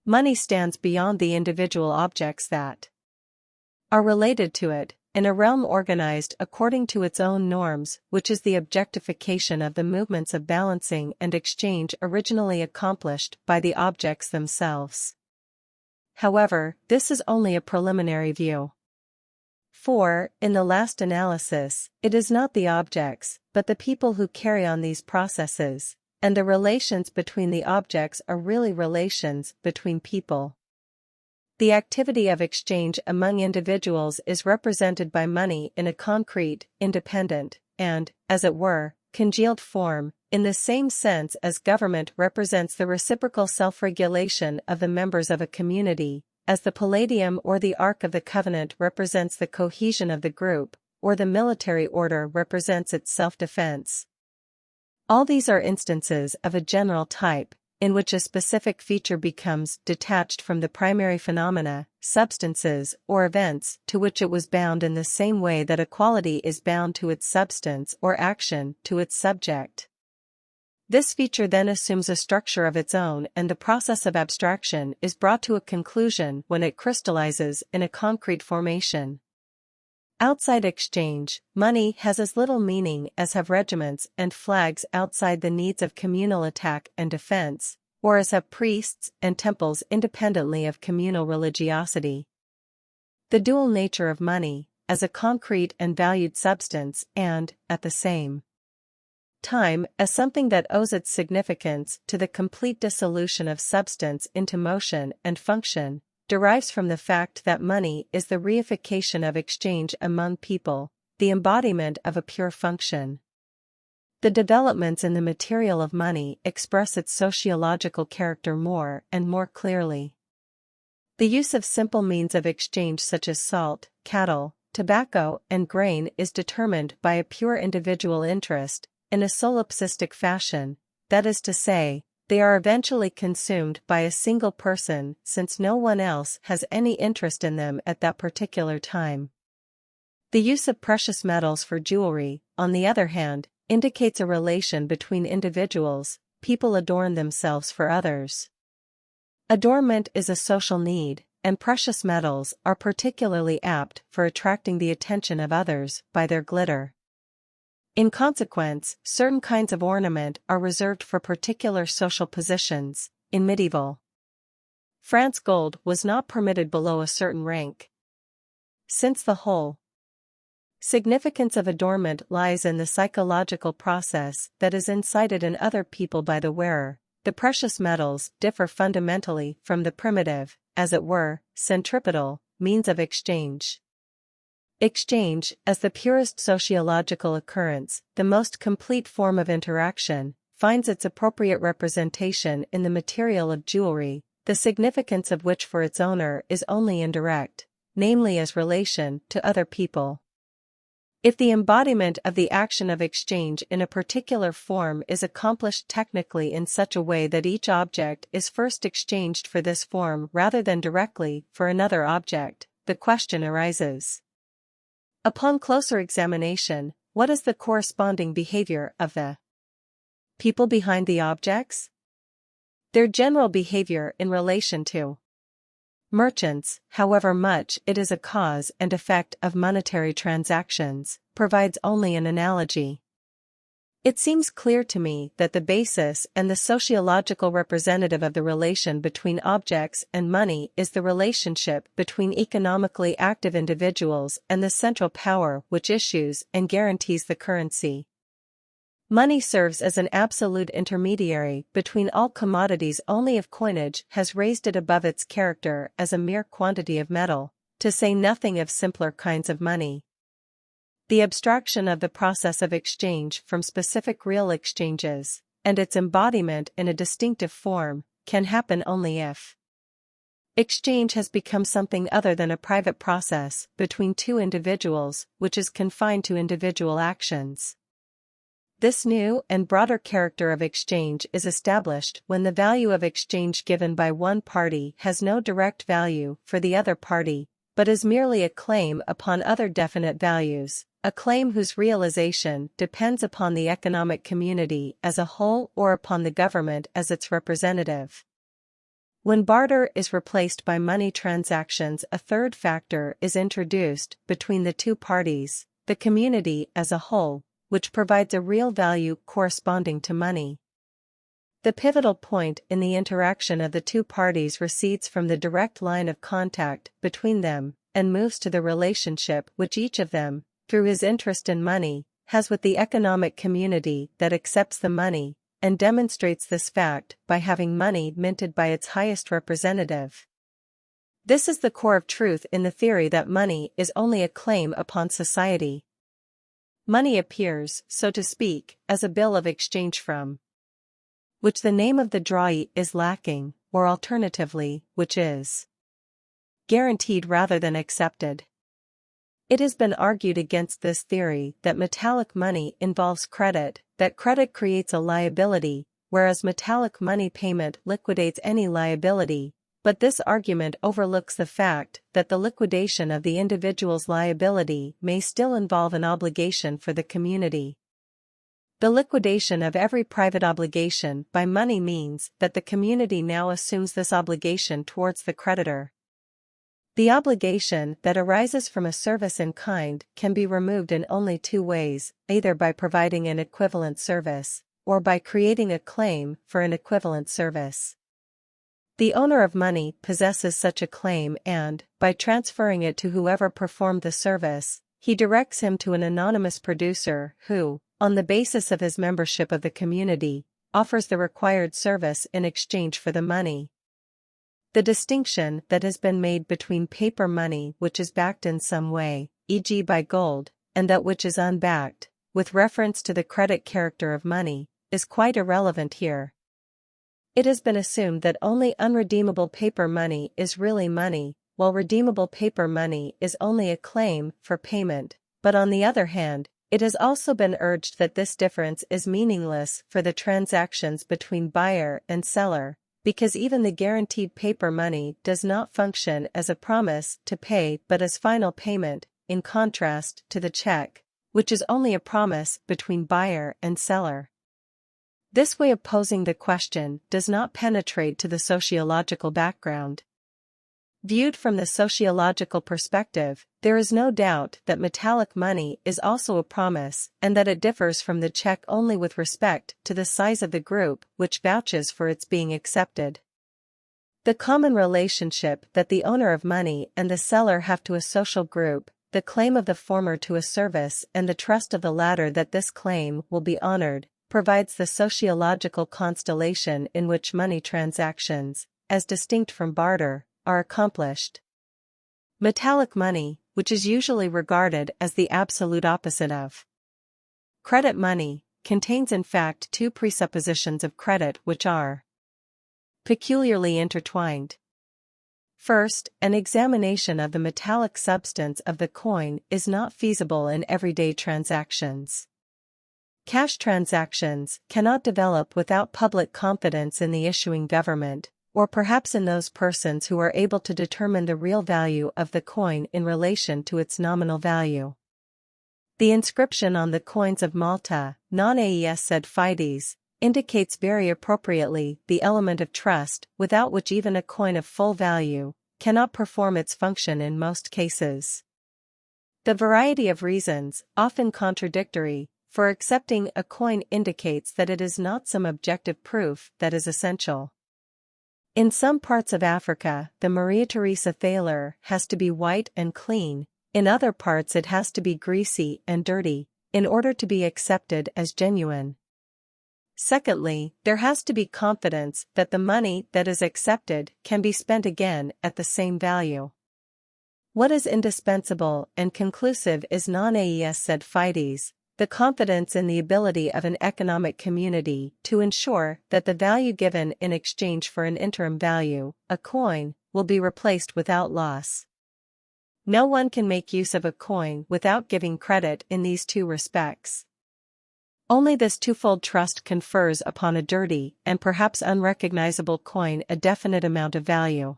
Money stands beyond the individual objects that are related to it, in a realm organized according to its own norms, which is the objectification of the movements of balancing and exchange originally accomplished by the objects themselves. However, this is only a preliminary view. For, in the last analysis, it is not the objects, but the people who carry on these processes, and the relations between the objects are really relations between people. The activity of exchange among individuals is represented by money in a concrete, independent, and, as it were, congealed form, in the same sense as government represents the reciprocal self-regulation of the members of a community, as the Palladium or the Ark of the Covenant represents the cohesion of the group, or the military order represents its self-defense. All these are instances of a general type, in which a specific feature becomes detached from the primary phenomena, substances, or events to which it was bound in the same way that a quality is bound to its substance or action to its subject. This feature then assumes a structure of its own, and the process of abstraction is brought to a conclusion when it crystallizes in a concrete formation. Outside exchange, money has as little meaning as have regiments and flags outside the needs of communal attack and defense, or as have priests and temples independently of communal religiosity. The dual nature of money, as a concrete and valued substance and, at the same time, as something that owes its significance to the complete dissolution of substance into motion and function, derives from the fact that money is the reification of exchange among people, the embodiment of a pure function. The developments in the material of money express its sociological character more and more clearly. The use of simple means of exchange such as salt, cattle, tobacco, and grain is determined by a pure individual interest, in a solipsistic fashion, that is to say, they are eventually consumed by a single person since no one else has any interest in them at that particular time. The use of precious metals for jewelry, on the other hand, indicates a relation between individuals. People adorn themselves for others. Adornment is a social need, and precious metals are particularly apt for attracting the attention of others by their glitter. In consequence, certain kinds of ornament are reserved for particular social positions. In medieval France, gold was not permitted below a certain rank. Since the whole significance of adornment lies in the psychological process that is incited in other people by the wearer, the precious metals differ fundamentally from the primitive, as it were, centripetal, means of exchange. Exchange, as the purest sociological occurrence, the most complete form of interaction, finds its appropriate representation in the material of jewelry, the significance of which for its owner is only indirect, namely as relation to other people. If the embodiment of the action of exchange in a particular form is accomplished technically in such a way that each object is first exchanged for this form rather than directly for another object, the question arises: upon closer examination, what is the corresponding behavior of the people behind the objects? Their general behavior in relation to merchants, however much it is a cause and effect of monetary transactions, provides only an analogy. It seems clear to me that the basis and the sociological representative of the relation between objects and money is the relationship between economically active individuals and the central power which issues and guarantees the currency. Money serves as an absolute intermediary between all commodities only if coinage has raised it above its character as a mere quantity of metal, to say nothing of simpler kinds of money. The abstraction of the process of exchange from specific real exchanges, and its embodiment in a distinctive form, can happen only if exchange has become something other than a private process between two individuals which is confined to individual actions. This new and broader character of exchange is established when the value of exchange given by one party has no direct value for the other party, but is merely a claim upon other definite values, a claim whose realization depends upon the economic community as a whole or upon the government as its representative. When barter is replaced by money transactions, a third factor is introduced between the two parties, the community as a whole, which provides a real value corresponding to money. The pivotal point in the interaction of the two parties recedes from the direct line of contact between them and moves to the relationship which each of them, through his interest in money, has with the economic community that accepts the money, and demonstrates this fact by having money minted by its highest representative. This is the core of truth in the theory that money is only a claim upon society. Money appears, so to speak, as a bill of exchange from which the name of the drawee is lacking, or alternatively, which is guaranteed rather than accepted. It has been argued against this theory that metallic money involves credit, that credit creates a liability, whereas metallic money payment liquidates any liability, but this argument overlooks the fact that the liquidation of the individual's liability may still involve an obligation for the community. The liquidation of every private obligation by money means that the community now assumes this obligation towards the creditor. The obligation that arises from a service in kind can be removed in only two ways, either by providing an equivalent service, or by creating a claim for an equivalent service. The owner of money possesses such a claim and, by transferring it to whoever performed the service, he directs him to an anonymous producer who, on the basis of his membership of the community, offers the required service in exchange for the money. The distinction that has been made between paper money which is backed in some way, e.g. by gold, and that which is unbacked, with reference to the credit character of money, is quite irrelevant here. It has been assumed that only unredeemable paper money is really money, while redeemable paper money is only a claim for payment, but on the other hand, it has also been urged that this difference is meaningless for the transactions between buyer and seller, because even the guaranteed paper money does not function as a promise to pay but as final payment, in contrast to the check, which is only a promise between buyer and seller. This way of posing the question does not penetrate to the sociological background. Viewed from the sociological perspective, there is no doubt that metallic money is also a promise and that it differs from the check only with respect to the size of the group which vouches for its being accepted. The common relationship that the owner of money and the seller have to a social group, the claim of the former to a service and the trust of the latter that this claim will be honored, provides the sociological constellation in which money transactions, as distinct from barter, are accomplished. Metallic money, which is usually regarded as the absolute opposite of credit money, contains in fact two presuppositions of credit which are peculiarly intertwined. First, an examination of the metallic substance of the coin is not feasible in everyday transactions. Cash transactions cannot develop without public confidence in the issuing government, or perhaps in those persons who are able to determine the real value of the coin in relation to its nominal value. The inscription on the coins of Malta, non-aes sed fides, indicates very appropriately the element of trust without which even a coin of full value cannot perform its function in most cases. The variety of reasons, often contradictory, for accepting a coin indicates that it is not some objective proof that is essential. In some parts of Africa, the Maria Theresa thaler has to be white and clean, in other parts it has to be greasy and dirty, in order to be accepted as genuine. Secondly, there has to be confidence that the money that is accepted can be spent again at the same value. What is indispensable and conclusive is non-aes sed fides, the confidence in the ability of an economic community to ensure that the value given in exchange for an interim value, a coin, will be replaced without loss. No one can make use of a coin without giving credit in these two respects. Only this twofold trust confers upon a dirty and perhaps unrecognizable coin a definite amount of value.